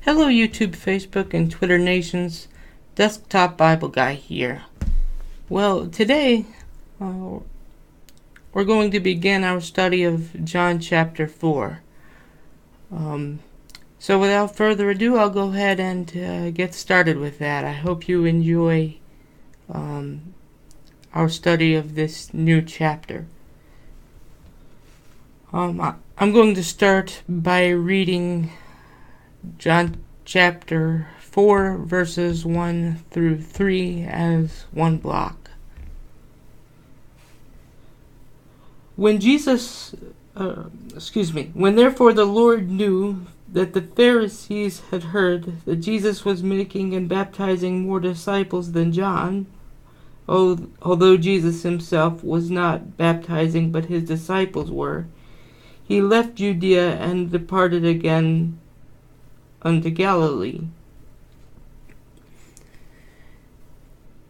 Hello YouTube, Facebook, and Twitter nations. Desktop Bible Guy here. Well, today we're going to begin our study of John chapter 4. So without further ado, I'll go ahead and get started with that. I hope you enjoy our study of this new chapter. I'm going to start by reading John chapter 4 verses 1 through 3 as one block. When therefore the Lord knew that the Pharisees had heard that Jesus was making and baptizing more disciples than John, although Jesus himself was not baptizing but his disciples were, he left Judea and departed again unto Galilee.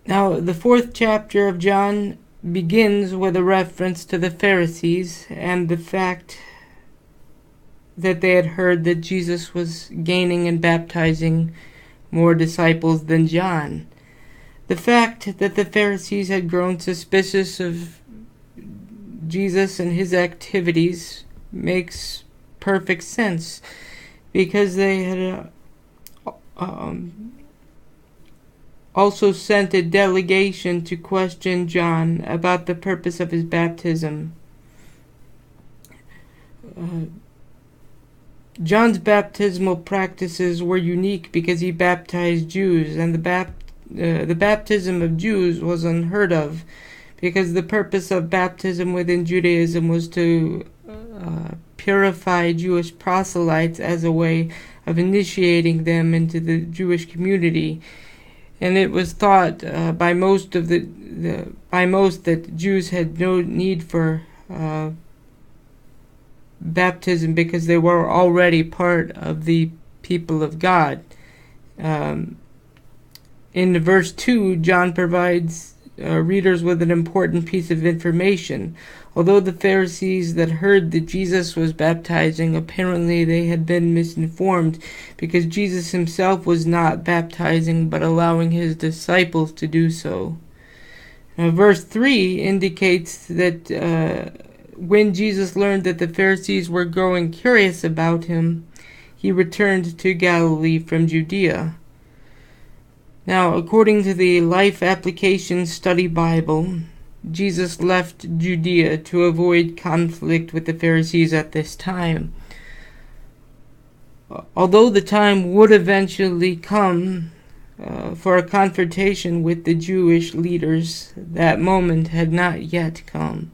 Now, the 4th chapter of John begins with a reference to the Pharisees and the fact that they had heard that Jesus was gaining and baptizing more disciples than John. The fact that the Pharisees had grown suspicious of Jesus and his activities makes perfect sense, because they had also sent a delegation to question John about the purpose of his baptism. John's baptismal practices were unique because he baptized Jews, and the baptism of Jews was unheard of, because the purpose of baptism within Judaism was to purify Jewish proselytes as a way of initiating them into the Jewish community, and it was thought by most that Jews had no need for baptism because they were already part of the people of God. In verse 2, John provides readers with an important piece of information. Although the Pharisees that heard that Jesus was baptizing, apparently they had been misinformed, because Jesus himself was not baptizing but allowing his disciples to do so. Now, verse 3 indicates that when Jesus learned that the Pharisees were growing curious about him, he returned to Galilee from Judea. Now, according to the Life Application Study Bible, Jesus left Judea to avoid conflict with the Pharisees at this time. Although the time would eventually come for a confrontation with the Jewish leaders, that moment had not yet come.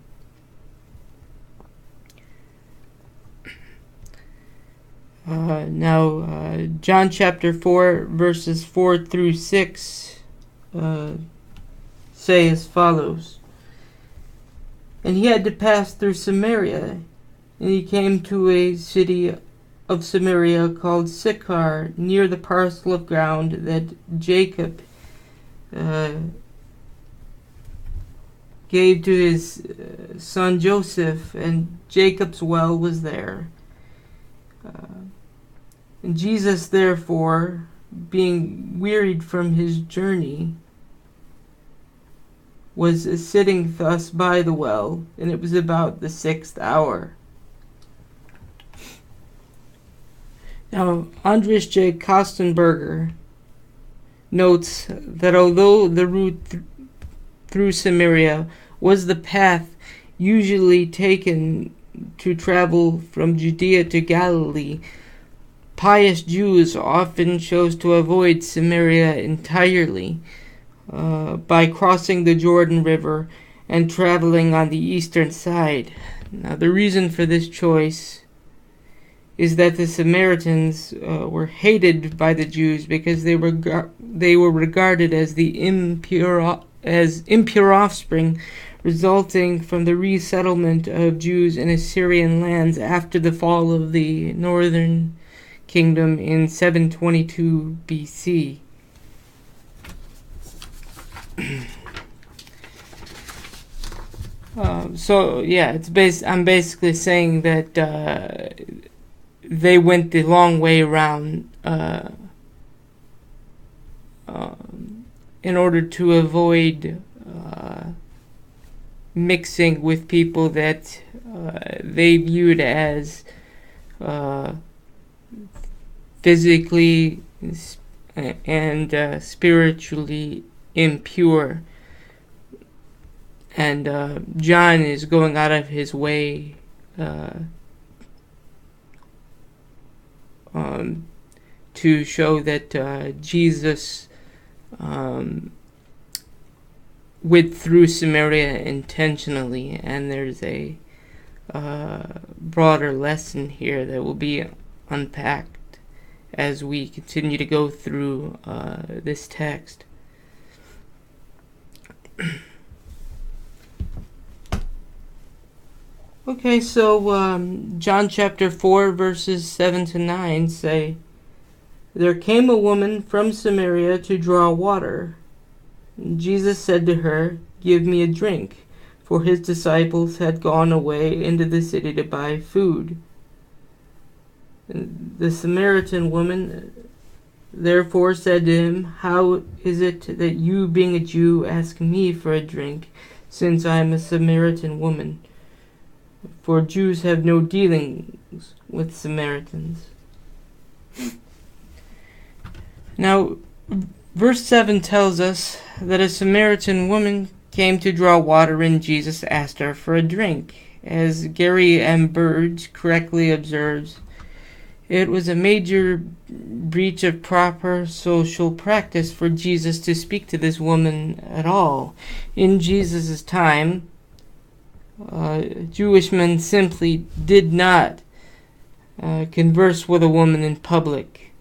John chapter 4 verses 4 through 6 say as follows. And he had to pass through Samaria, and he came to a city of Samaria called Sychar, near the parcel of ground that Jacob gave to his son Joseph, and Jacob's well was there. And Jesus, therefore, being wearied from his journey, was sitting thus by the well, and it was about the 6th hour. Now, Andres J. Kostenberger notes that although the route through Samaria was the path usually taken to travel from Judea to Galilee, pious Jews often chose to avoid Samaria entirely by crossing the Jordan River and traveling on the eastern side. Now, the reason for this choice is that the Samaritans were hated by the Jews because they were regarded as the impure offspring resulting from the resettlement of Jews in Assyrian lands after the fall of the northern kingdom in 722 BC. I'm basically saying that they went the long way around uh, in order to avoid mixing with people that they viewed as physically and spiritually impure. And John is going out of his way to show that Jesus went through Samaria intentionally, and there's a broader lesson here that will be unpacked as we continue to go through this text. Okay, so John chapter 4 verses 7 to 9 say, "There came a woman from Samaria to draw water. Jesus said to her, 'Give me a drink,' for his disciples had gone away into the city to buy food. The Samaritan woman therefore said to him, 'How is it that you, being a Jew, ask me for a drink, since I am a Samaritan woman?' For Jews have no dealings with Samaritans." Now, verse 7 tells us that a Samaritan woman came to draw water, and Jesus asked her for a drink. As Gary M. Bird correctly observes, it was a major breach of proper social practice for Jesus to speak to this woman at all. In Jesus' time, Jewish men simply did not converse with a woman in public.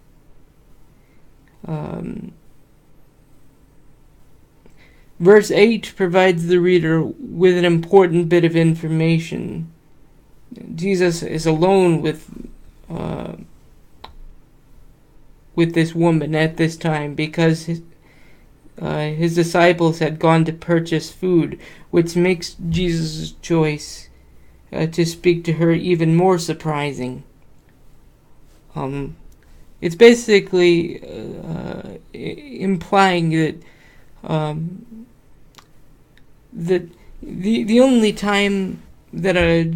Verse 8 provides the reader with an important bit of information. Jesus is alone with this woman at this time because his disciples had gone to purchase food, which makes Jesus' choice to speak to her even more surprising. It's basically implying that the only time that a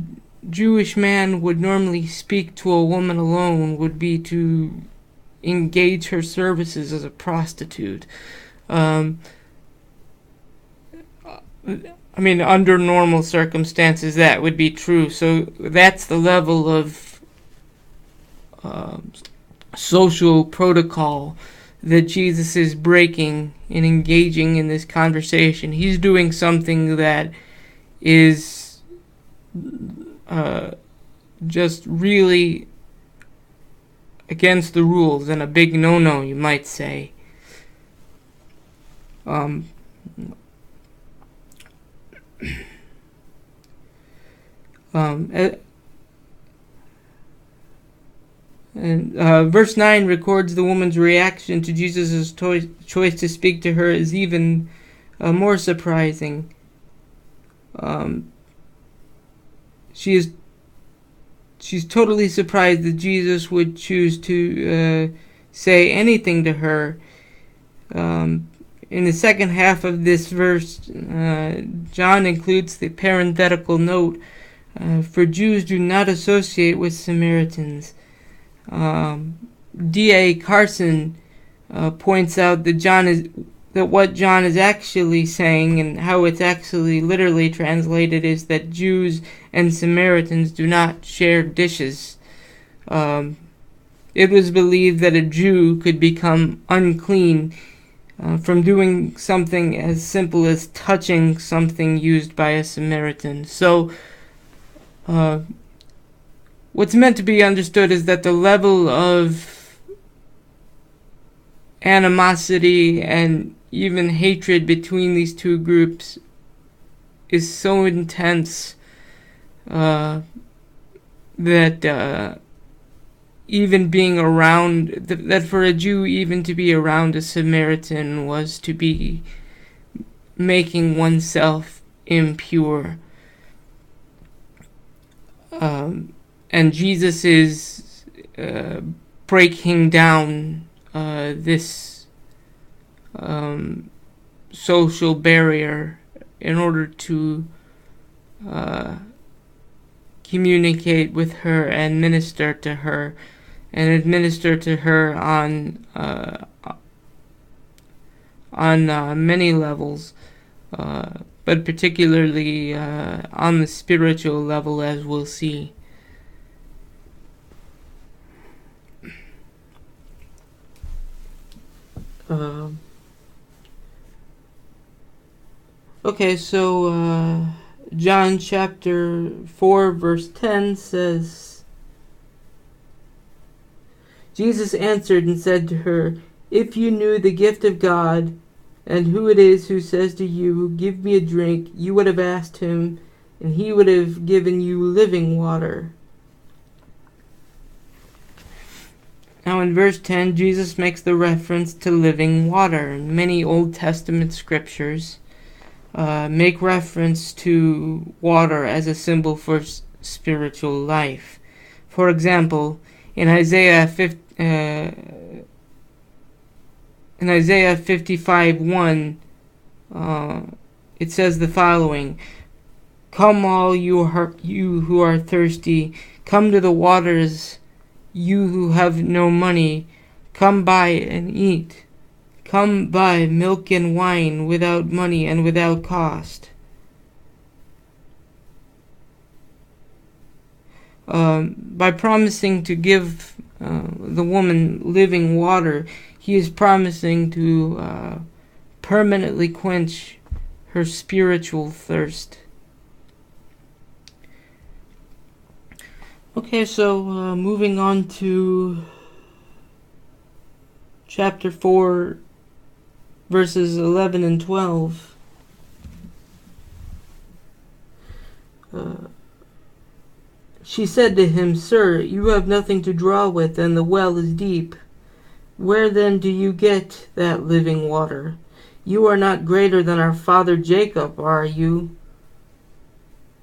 Jewish man would normally speak to a woman alone would be to engage her services as a prostitute. I mean, under normal circumstances, that would be true. So that's the level of social protocol that Jesus is breaking in engaging in this conversation. He's doing something that is just really against the rules and a big no-no, you might say. Verse 9 records the woman's reaction to Jesus' choice to speak to her is even more surprising. She's totally surprised that Jesus would choose to say anything to her. In the second half of this verse, John includes the parenthetical note, "For Jews do not associate with Samaritans." D.A. Carson points out that what John is actually saying, and how it's actually literally translated, is that Jews and Samaritans do not share dishes. It was believed that a Jew could become unclean from doing something as simple as touching something used by a Samaritan. So, what's meant to be understood is that the level of animosity and even hatred between these two groups is so intense that even being around, that for a Jew even to be around a Samaritan was to be making oneself impure. And Jesus is breaking down this social barrier in order to communicate with her and minister to her, and administer to her on many levels, but particularly on the spiritual level, as we'll see. Okay, so John chapter 4 verse 10 says, Jesus answered and said to her, "If you knew the gift of God, and who it is who says to you, 'Give me a drink,' you would have asked him, and he would have given you living water." Now in verse 10, Jesus makes the reference to living water. Many Old Testament scriptures make reference to water as a symbol for spiritual life. For example, in Isaiah 55:1, it says the following: "Come all you who are thirsty, come to the waters, you who have no money, come buy and eat. Come buy milk and wine without money and without cost." By promising to give the woman living water, he is promising to permanently quench her spiritual thirst. Okay, so moving on to chapter 4, verses 11 and 12. She said to him, "Sir, you have nothing to draw with, and the well is deep. Where then do you get that living water? You are not greater than our father Jacob, are you,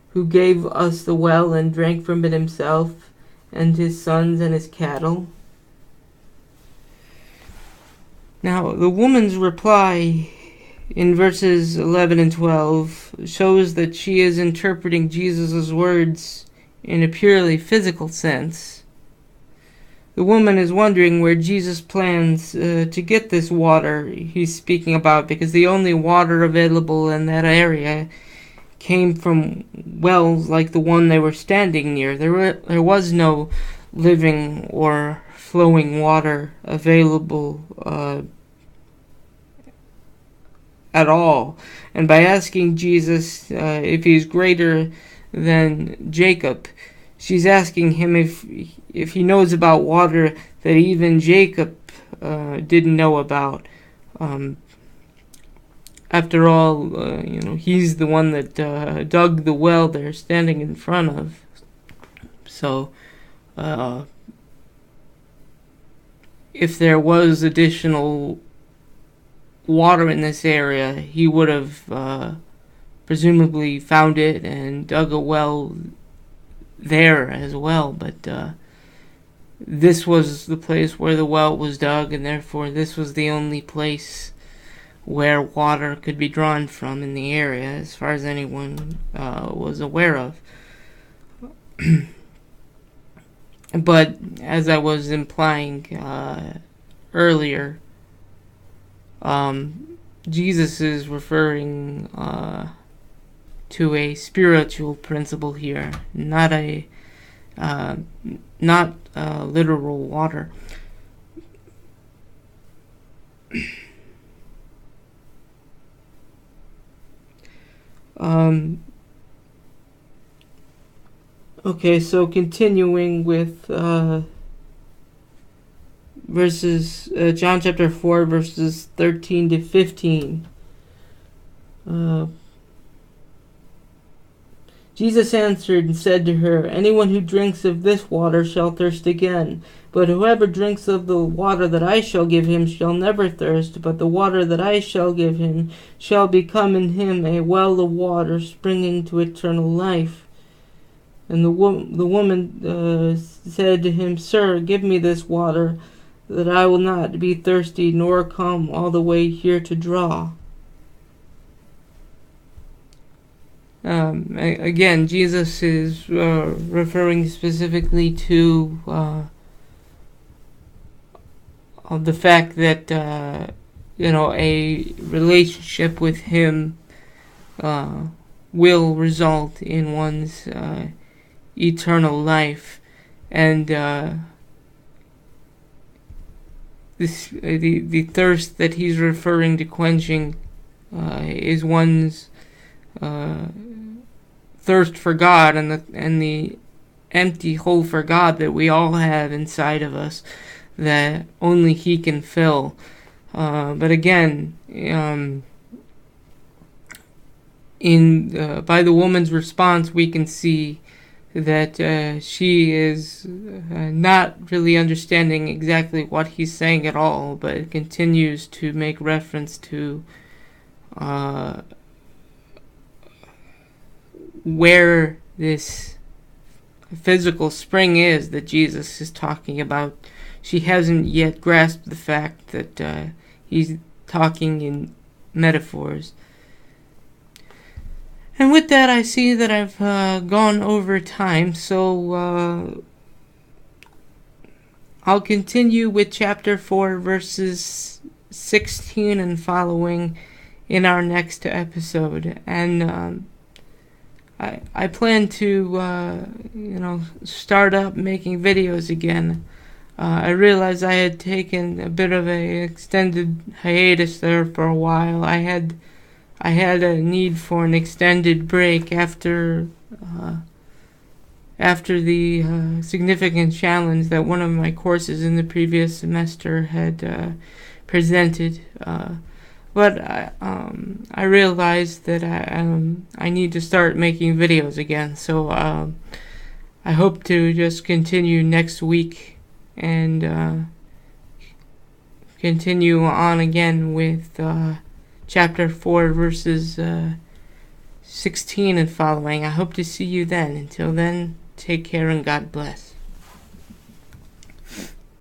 who gave us the well and drank from it himself, and his sons and his cattle?" Now, the woman's reply in verses 11 and 12 shows that she is interpreting Jesus' words in a purely physical sense. The woman is wondering where Jesus plans to get this water he's speaking about, because the only water available in that area came from wells like the one they were standing near. There was no living or flowing water available at all. And by asking Jesus if he's greater than Jacob, she's asking him if he knows about water that even Jacob didn't know about. After all, he's the one that dug the well they're standing in front of. So, if there was additional water in this area, he would have presumably found it and dug a well there as well. But this was the place where the well was dug, and therefore this was the only place where water could be drawn from in the area, as far as anyone was aware of. But as I was implying earlier, Jesus is referring to a spiritual principle here, not literal water. Okay, so continuing with verses, John chapter 4, verses 13 to 15. Jesus answered and said to her, "Anyone who drinks of this water shall thirst again. But whoever drinks of the water that I shall give him shall never thirst, but the water that I shall give him shall become in him a well of water springing to eternal life." And the woman said to him, "Sir, give me this water, that I will not be thirsty, nor come all the way here to draw." Again, Jesus is referring specifically to of the fact that a relationship with Him will result in one's eternal life, and the thirst that He's referring to quenching is one's thirst for God, and the empty hole for God that we all have inside of us, that only He can fill. But again, by the woman's response, we can see that she is not really understanding exactly what He's saying at all, but continues to make reference to where this physical spring is that Jesus is talking about. She hasn't yet grasped the fact that He's talking in metaphors. And with that, I see that I've gone over time, so I'll continue with chapter 4, verses 16 and following in our next episode. And I plan to, start up making videos again. I realized I had taken a bit of an extended hiatus there for a while. I had a need for an extended break after the significant challenge that one of my courses in the previous semester had presented. But I realized that I need to start making videos again. So I hope to just continue next week and continue on again with chapter 4, verses 16 and following. I hope to see you then. Until then, take care and God bless.